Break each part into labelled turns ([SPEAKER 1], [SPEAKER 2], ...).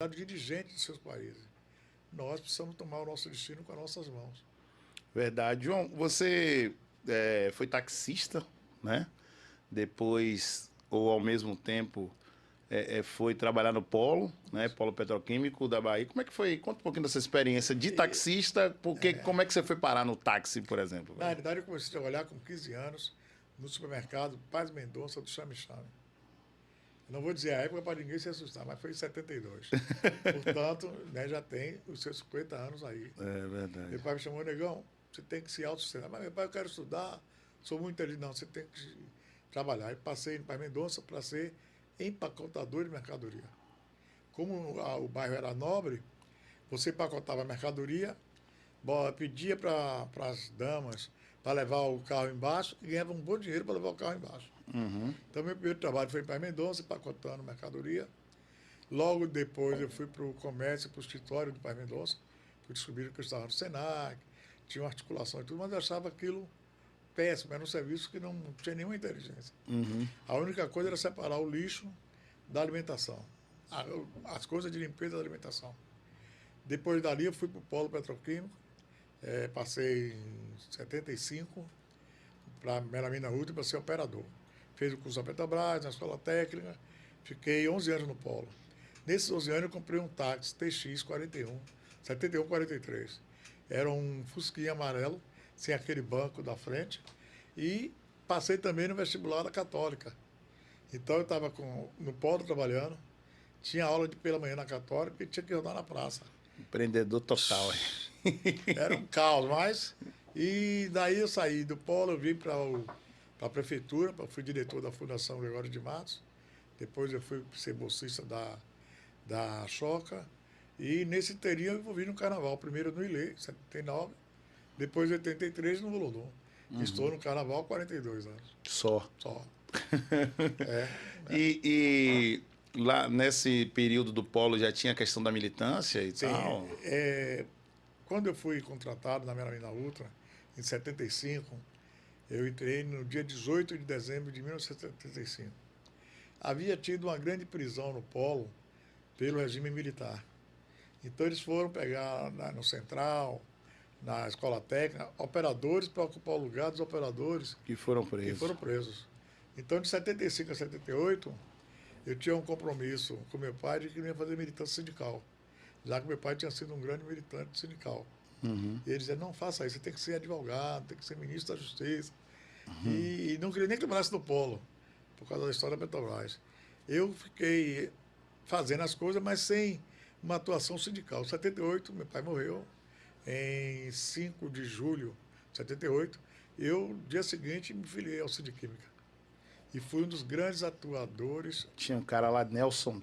[SPEAKER 1] dirigente de seus países. Nós precisamos tomar o nosso destino com as nossas mãos.
[SPEAKER 2] Verdade. João, você foi taxista, né? Depois, ou ao mesmo tempo, foi trabalhar no Polo, né? Polo Petroquímico da Bahia. Como é que foi? Conta um pouquinho dessa experiência de taxista, porque como é que você foi parar no táxi, por exemplo?
[SPEAKER 1] Na realidade, eu comecei a trabalhar com 15 anos no supermercado Paz Mendonça do Chame Chame. Não vou dizer a época para ninguém se assustar, mas foi em 72. Portanto, né, já tem os seus 50 anos aí.
[SPEAKER 2] É verdade.
[SPEAKER 1] Meu pai me chamou, negão, você tem que se autossustentar. Mas meu pai, eu quero estudar, sou muito inteligente. Não, você tem que trabalhar. E passei no Paz Mendonça para ser empacotador de mercadoria. Como o bairro era nobre, você empacotava a mercadoria, pedia para as damas para levar o carro embaixo e ganhava um bom dinheiro para levar o carro embaixo.
[SPEAKER 2] Uhum.
[SPEAKER 1] Então, meu primeiro trabalho foi em Paz Mendonça, empacotando mercadoria. Logo depois, eu fui para o comércio, para o escritório do Paz Mendonça, porque descobriram que eu estava no Senac, tinha uma articulação e tudo, mas eu achava aquilo péssimo, era um serviço que não tinha nenhuma inteligência.
[SPEAKER 2] Uhum.
[SPEAKER 1] A única coisa era separar o lixo da alimentação, as coisas de limpeza da alimentação. Depois dali, eu fui para o Polo Petroquímico, passei em 75 para Melamina Ruta para ser operador. Fez o curso da Petrobras, na escola técnica, fiquei 11 anos no Polo. Nesses 11 anos eu comprei um táxi TX 41, 7143. Era um fusquinha amarelo, sem aquele banco da frente, e passei também no vestibular da Católica. Então eu estava no Polo trabalhando, tinha aula pela manhã na Católica e tinha que rodar na praça.
[SPEAKER 2] Empreendedor total.
[SPEAKER 1] Era um caos, mas... E daí eu saí do Polo, eu vim para a prefeitura, fui diretor da Fundação Gregório de Matos, depois eu fui ser bolsista da Choca, e nesse inteirinho eu envolvi no Carnaval, primeiro no Ilê, 79, depois em 83 no Volodum. Uhum. Estou no Carnaval há 42 anos.
[SPEAKER 2] Só.
[SPEAKER 1] É.
[SPEAKER 2] E lá nesse período do Polo já tinha a questão da militância e
[SPEAKER 1] Sim,
[SPEAKER 2] tal?
[SPEAKER 1] Quando eu fui contratado na Melamina Ultra, em 75, eu entrei no dia 18 de dezembro de 1975. Havia tido uma grande prisão no Polo pelo regime militar. Então eles foram pegar no Central, na Escola Técnica, operadores para ocupar o lugar dos operadores
[SPEAKER 2] que foram presos.
[SPEAKER 1] Então, de 75 a 78, eu tinha um compromisso com meu pai de que não ia fazer militância sindical, já que meu pai tinha sido um grande militante sindical.
[SPEAKER 2] Uhum.
[SPEAKER 1] E ele dizia, não faça isso, você tem que ser advogado, tem que ser ministro da Justiça. Uhum. E não queria nem que eu trabalhasse no Polo, por causa da história da Petrobras. Eu fiquei fazendo as coisas, mas sem uma atuação sindical. Em 78, meu pai morreu, em 5 de julho de 78, eu, no dia seguinte, me filiei ao Sindiquímica. E fui um dos grandes atuadores.
[SPEAKER 2] Tinha um cara lá, Nelson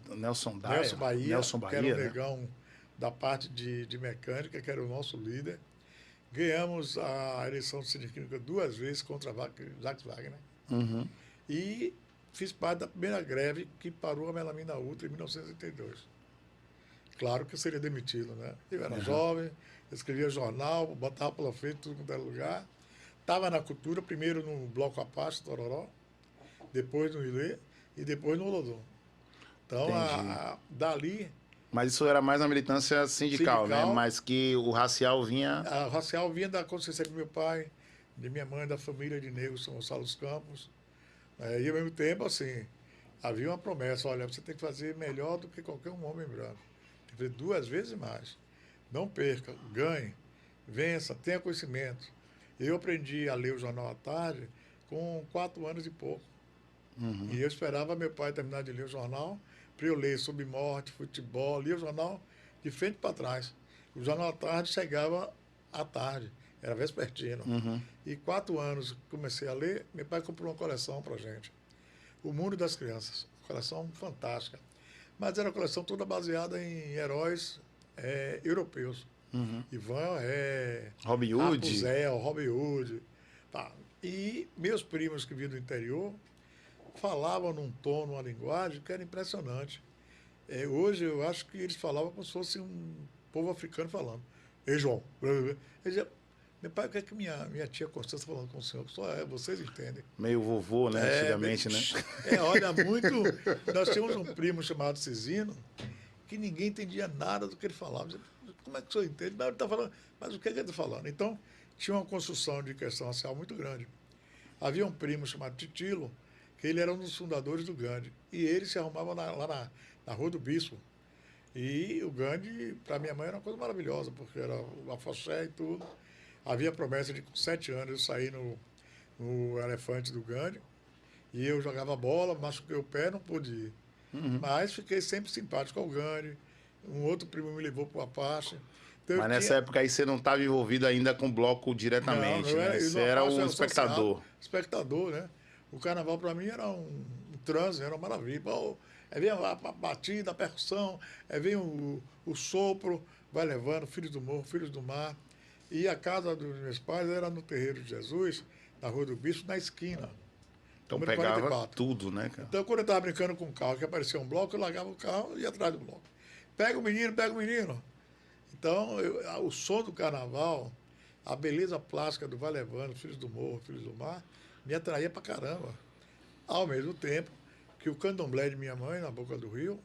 [SPEAKER 2] Bahia,
[SPEAKER 1] que era um negão da parte de mecânica, que era o nosso líder. Ganhamos a eleição do Sindiquímica 2 vezes contra Jacques Wagner.
[SPEAKER 2] Uhum.
[SPEAKER 1] E fiz parte da primeira greve que parou a Melamina Ultra em 1982. Claro que eu seria demitido, né? Eu era jovem, escrevia jornal, botava pela frente tudo quanto era lugar. Estava na cultura, primeiro no Bloco Apache, Tororó, depois no Ilê e depois no Olodum. Então, dali...
[SPEAKER 2] Mas isso era mais uma militância sindical, né? Mas que o racial vinha...
[SPEAKER 1] O racial vinha da consciência do meu pai, de minha mãe, da família de negros, São Gonçalo dos Campos. E ao mesmo tempo, assim, havia uma promessa, olha, você tem que fazer melhor do que qualquer um homem branco. Tem que fazer 2 vezes mais. Não perca, ganhe, vença, tenha conhecimento. Eu aprendi a ler o Jornal à Tarde com 4 anos e pouco.
[SPEAKER 2] Uhum.
[SPEAKER 1] E eu esperava meu pai terminar de ler o jornal para eu ler sobre morte, futebol, lia o jornal de frente para trás. O Jornal à Tarde chegava à tarde, era vespertino.
[SPEAKER 2] Uhum.
[SPEAKER 1] E 4 anos comecei a ler, meu pai comprou uma coleção para a gente. O Mundo das Crianças, uma coleção fantástica. Mas era uma coleção toda baseada em heróis europeus.
[SPEAKER 2] Uhum.
[SPEAKER 1] Ivan
[SPEAKER 2] Robin Hood.
[SPEAKER 1] Rapunzel, Robin Hood. Tá. E meus primos que vinham do interior falavam num tom, numa linguagem que era impressionante. Hoje eu acho que eles falavam como se fosse um povo africano falando. Ei, João. Ele dizia, meu pai, o que é que minha tia Constância falando com o senhor? Só vocês entendem.
[SPEAKER 2] Meio vovô, né? Antigamente, né?
[SPEAKER 1] Olha, muito... Nós tínhamos um primo chamado Cisino, que ninguém entendia nada do que ele falava. Como é que o senhor entende? Mas ele está falando, mas o que é que ele está falando? Então, tinha uma construção de questão racial muito grande. Havia um primo chamado Titilo, que ele era um dos fundadores do Gandhi. E ele se arrumava lá na Rua do Bispo. E o Gandhi, para minha mãe, era uma coisa maravilhosa, porque era o afoxé e tudo. Havia promessa de, com 7 anos, eu sair no elefante do Gandhi. E eu jogava bola, machuquei o pé, não pude ir. Mas fiquei sempre simpático ao Gandhi. Um outro primo me levou para o Apache. Então,
[SPEAKER 2] Mas nessa época aí você não estava envolvido ainda com o bloco diretamente, né? Você era um espectador.
[SPEAKER 1] Social, espectador, né? O carnaval para mim era um transe, era uma maravilha. Pô, aí vem a batida, a percussão, aí vem o sopro, vai levando, filhos do morro, filhos do mar. E a casa dos meus pais era no Terreiro de Jesus, na Rua do Bispo, na esquina.
[SPEAKER 2] Então
[SPEAKER 1] número
[SPEAKER 2] pegava
[SPEAKER 1] 44.
[SPEAKER 2] tudo, né, cara?
[SPEAKER 1] Então, quando eu estava brincando com o carro, que aparecia um bloco, eu largava o carro e ia atrás do bloco. Pega o menino, pega o menino. Então, o som do carnaval, a beleza plástica do Vai Levando, Filhos do Morro, Filhos do Mar, me atraía pra caramba. Ao mesmo tempo que o candomblé de minha mãe, na Boca do Rio,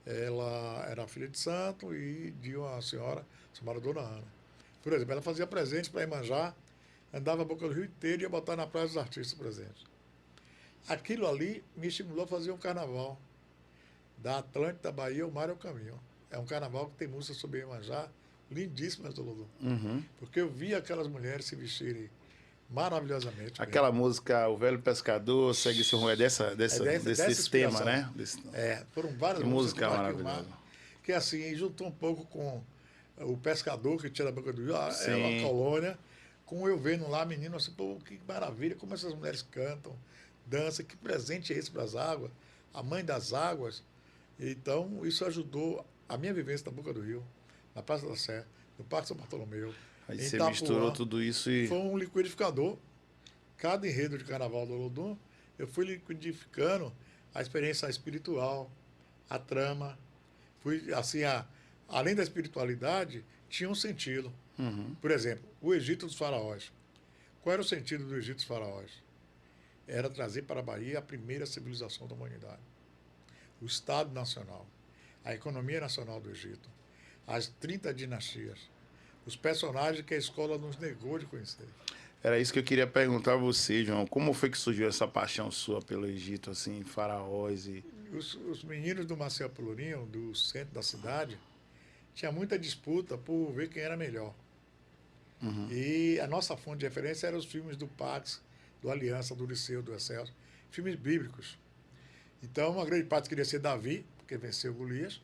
[SPEAKER 1] ela era filha de santo e de uma senhora chamada Dona Ana. Por exemplo, ela fazia presentes para Iemanjá, andava a Boca do Rio inteiro e ia botar na Praia dos Artistas presentes. Aquilo ali me estimulou a fazer um carnaval. Da Atlântida, da Bahia, o mar é o caminho. É um carnaval que tem música sobre Iemanjá, lindíssimas do Lulu. Porque eu via aquelas mulheres se vestirem maravilhosamente.
[SPEAKER 2] Aquela música O Velho Pescador, Segue Seu Rumo, é desse tema,
[SPEAKER 1] inspiração.
[SPEAKER 2] né?
[SPEAKER 1] Foram várias
[SPEAKER 2] Que música maravilhosa.
[SPEAKER 1] Que assim, juntou um pouco com o pescador que tinha da Boca do Rio, a colônia, com eu vendo lá, menino, assim, pô, que maravilha, como essas mulheres cantam, dançam, que presente é esse para as águas, a mãe das águas. Então, isso ajudou a minha vivência na Boca do Rio, na Praça da Sé, no Parque São Bartolomeu.
[SPEAKER 2] Aí você misturou tudo isso e...
[SPEAKER 1] Foi um liquidificador. Cada enredo de carnaval do Olodum, eu fui liquidificando a experiência espiritual, a trama. Fui, assim, além da espiritualidade, tinha um sentido. Por exemplo, o Egito dos Faraós. Qual era o sentido do Egito dos Faraós? Era trazer para a Bahia a primeira civilização da humanidade. O Estado Nacional, a economia nacional do Egito, as 30 dinastias, os personagens que a escola nos negou de conhecer.
[SPEAKER 2] Era isso que eu queria perguntar a você, João. Como foi que surgiu essa paixão sua pelo Egito, assim, faraós e...
[SPEAKER 1] Os meninos do Marcel Pelourinho, do centro da cidade, tinha muita disputa por ver quem era melhor. E a nossa fonte de referência eram os filmes do Pax, do Aliança, do Liceu, do Excelsior, filmes bíblicos. Então, uma grande parte queria ser Davi, porque venceu Golias.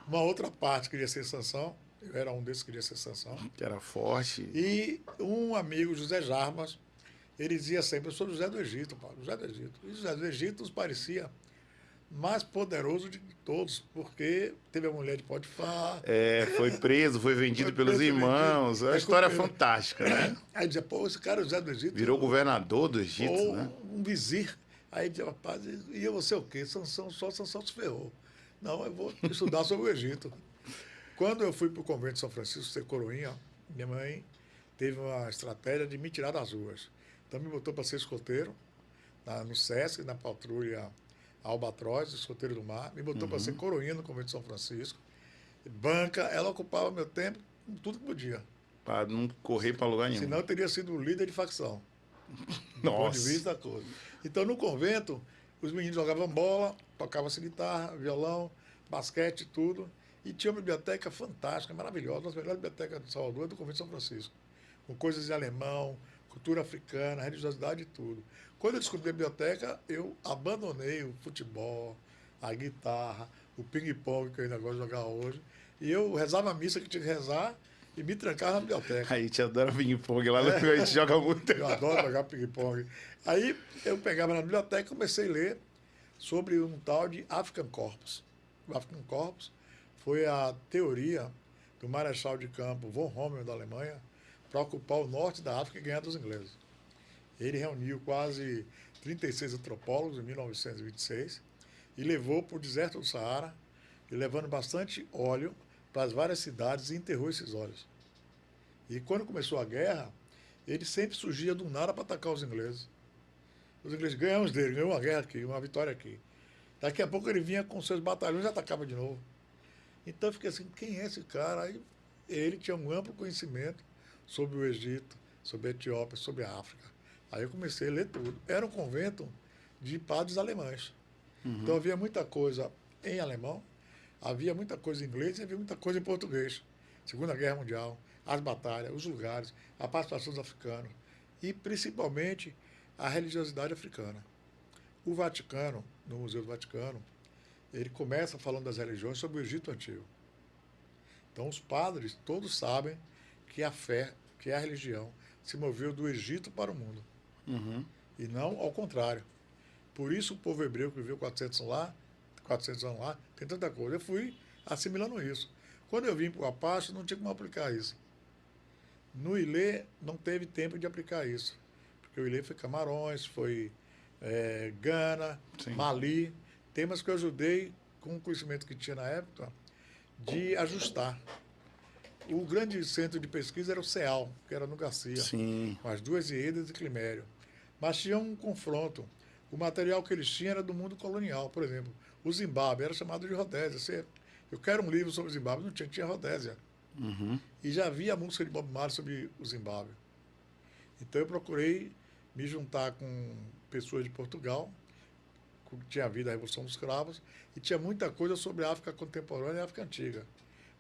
[SPEAKER 1] Uma outra parte queria ser Sansão. Eu era um desses que queria ser Sansão.
[SPEAKER 2] Que era forte.
[SPEAKER 1] E um amigo, José Jarbas, ele dizia sempre, eu sou José do Egito, Paulo, José do Egito. E José do Egito nos parecia mais poderoso de todos, porque teve a mulher de Potifar.
[SPEAKER 2] Foi preso, foi vendido pelos irmãos. É uma história fantástica, né?
[SPEAKER 1] Aí dizia, pô, esse cara é José do Egito.
[SPEAKER 2] Virou governador do Egito,
[SPEAKER 1] ou
[SPEAKER 2] né?
[SPEAKER 1] Um vizir. Aí dizia, rapaz, e você o quê? Sansão se ferrou. Não, eu vou estudar sobre o Egito. Quando eu fui para o convento de São Francisco ser coroinha, minha mãe teve uma estratégia de me tirar das ruas. Então me botou para ser escoteiro, no SESC, na patrulha Albatroz, escoteiro do mar. Me botou para ser coroinha no convento de São Francisco. Banca, ela ocupava meu tempo com tudo que podia.
[SPEAKER 2] Para não correr para lugar nenhum.
[SPEAKER 1] Senão eu teria sido líder de facção. Do
[SPEAKER 2] Nossa.
[SPEAKER 1] ponto de vista da coisa. Então, no convento, os meninos jogavam bola, tocavam-se guitarra, violão, basquete, tudo. E tinha uma biblioteca fantástica, maravilhosa, uma das melhores bibliotecas de Salvador é do Convento de São Francisco. Com coisas em alemão, cultura africana, religiosidade e tudo. Quando eu descobri a biblioteca, eu abandonei o futebol, a guitarra, o ping-pong, que eu ainda gosto de jogar hoje. E eu rezava a missa que tinha que rezar e me trancava na biblioteca.
[SPEAKER 2] A gente adora ping-pong, lá a gente joga muito.
[SPEAKER 1] Eu adoro jogar ping-pong. Aí eu pegava na biblioteca e comecei a ler sobre um tal de African Corpus. O African Corpus foi a teoria do marechal de campo von Rommel, da Alemanha, para ocupar o norte da África e ganhar dos ingleses. Ele reuniu quase 36 antropólogos em 1926 e levou para o deserto do Saara, e levando bastante óleo para as várias cidades e enterrou esses óleos. E quando começou a guerra, ele sempre surgia do nada para atacar os ingleses. Os ingleses ganhamos dele, ganhou uma guerra aqui, uma vitória aqui. Daqui a pouco ele vinha com seus batalhões e atacava de novo. Então eu fiquei assim, quem é esse cara? Aí ele tinha um amplo conhecimento sobre o Egito, sobre a Etiópia, sobre a África. Aí eu comecei a ler tudo. Era um convento de padres alemães. Então havia muita coisa em alemão, havia muita coisa em inglês e havia muita coisa em português. Segunda Guerra Mundial, as batalhas, os lugares, a participação dos africanos e principalmente a religiosidade africana. O Vaticano, no Museu do Vaticano, ele começa falando das religiões sobre o Egito Antigo. Então os padres todos sabem que a fé, que a religião, se moveu do Egito para o mundo. E não ao contrário. Por isso o povo hebreu que viveu 400 anos lá, tem tanta coisa. Eu fui assimilando isso. Quando eu vim para o Apache, não tinha como aplicar isso. No Ilê, não teve tempo de aplicar isso. Porque o Ilê foi Camarões, foi Gana,
[SPEAKER 2] Sim.
[SPEAKER 1] Mali, temas que eu ajudei, com o conhecimento que tinha na época, de ajustar. O grande centro de pesquisa era o CEAL, que era no Garcia,
[SPEAKER 2] Sim.
[SPEAKER 1] com as duas Iêdas e Climério. Mas tinha um confronto. O material que eles tinham era do mundo colonial. Por exemplo, o Zimbábue era chamado de Rodésia. Eu quero um livro sobre o Zimbábue, não tinha, tinha Rodésia. E já havia a música de Bob Marley sobre o Zimbábue. Então eu procurei me juntar com pessoas de Portugal, que tinha havido a Revolução dos Cravos, e tinha muita coisa sobre a África contemporânea e a África antiga.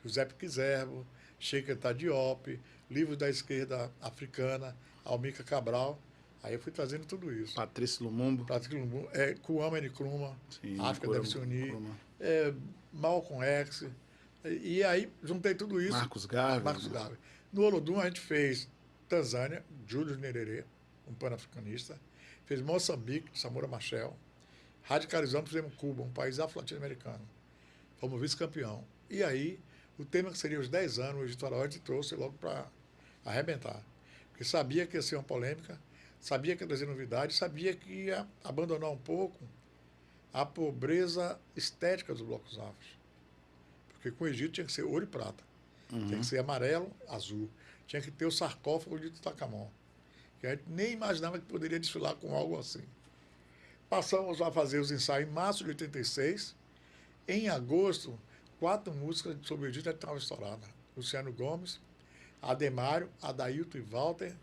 [SPEAKER 1] José Pizerbo, Sheikh Anta Diop, livros da esquerda africana, Almica Cabral. Aí eu fui trazendo tudo isso.
[SPEAKER 2] Patrício Lumumba.
[SPEAKER 1] Kwame Nkrumah,
[SPEAKER 2] Sim,
[SPEAKER 1] África deve se unir,
[SPEAKER 2] Nkrumah.
[SPEAKER 1] Malcolm X. E aí juntei tudo isso.
[SPEAKER 2] Marcos Garvey.
[SPEAKER 1] Marcos Garvey. No Olodum a gente fez Tanzânia, Júlio Nyerere, um pan-africanista. Fez Moçambique, Samora Machel. Radicalizando, fizemos Cuba, um país afro-latino-americano. Fomos vice-campeão. E aí, o tema que seria os 10 anos, o Egito Faraóide trouxe logo para arrebentar. Porque sabia que ia ser uma polêmica, sabia que ia trazer novidade, sabia que ia abandonar um pouco a pobreza estética dos blocos afros. Porque com o Egito tinha que ser ouro e prata. Tinha que ser amarelo, azul. Tinha que ter o sarcófago de Tutankhamon. Que a gente nem imaginava que poderia desfilar com algo assim. Passamos a fazer os ensaios em março de 86. Em agosto, 4 músicas sobre o Egito já estavam estouradas. Luciano Gomes, Ademário, Adailton e Walter,